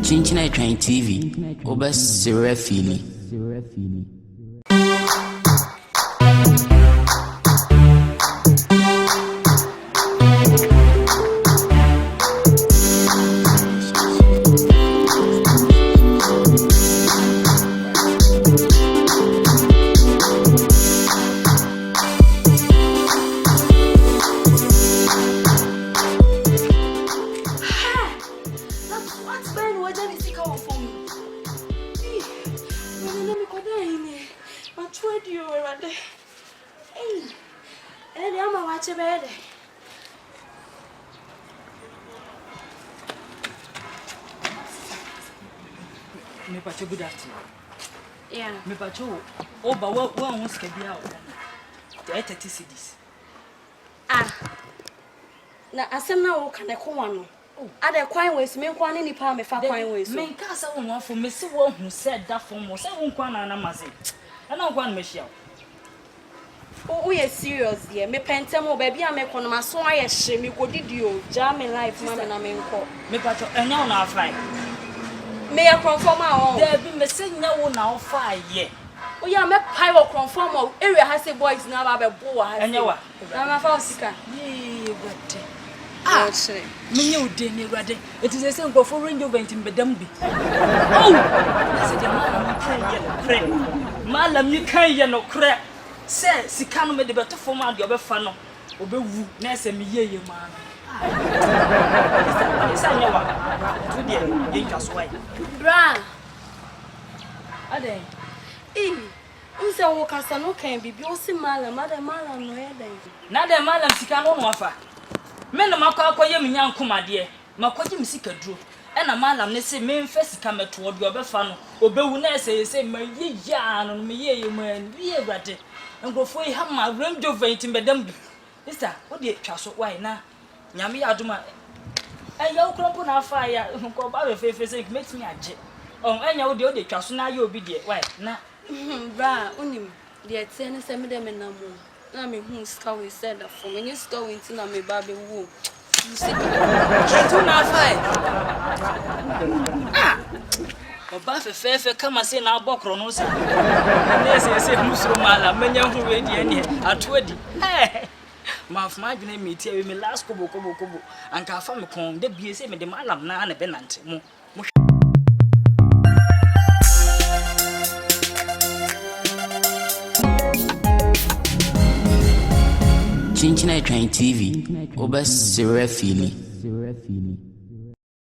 Chinchina Train TV, Oba Serafili. Me pacho good afternoon. Yeah. Me pacho oba wa won ska bia o. The 30 cedis. Na asem na wo kana ko wano. Ade kwan we si me nkwa ne nipa me fa kwan we so. Me nka sa wo afo me se wo hu se da fo mo se wo nkwa na maze. Na nkwa na me hia. O ye serious here. Me pentem o ba bia me kono maso aye hye me kodidi o. Ja me life ma me na me nko. Me pacho enya wo na afai. Me ya conform a o. There be me se nya wo na ofa ye. O ya me pai wo conform o area ha say boys na ba be bo ha. Enya wa. Na ma fa osika. Ye wate. Che. Me nya ode ni urade. It is say nkofo range over ntim bedam bi. Oh! Se de malam kan ye no kre. Malam yi kan ye no kre. Se sika no me de beto fo ma de obefa no. Obewu na se me ye ma no. Isa nyawa. Tu dia ye twaso wai. Bra. Ade. Unse wo kasa no kan bibi o si malam no ye den. Na de malam sika no no afa. Me na makwa ye menya nkomade. Makwaje me sika duro. E na malam ne se me mfa sika meto de obefa no. Obewu na se ma ye ya no me ye ma ye urade. Ngofo yi ha ma range over ntim bedam bi. Sister, what dey twaso wai na nyame ya aduma. Enya okrompo na afa ya nko ba be fefe se metimi age. Enya wo dey twaso na ya obi dey wai na Bra, unim. The ten se me dem na mo. Na me hu ska we said that for me. You ska we nti na me ba be wo. You say tu na afa. Oba fefe kama se na abokro no se. Na se musuro mala menya hu we die ne atodi. Ma adwene me tie me last kobo anka afa me kon de bie se me de malam na na benante mo. Chinchina Train TV, Oba Serafili.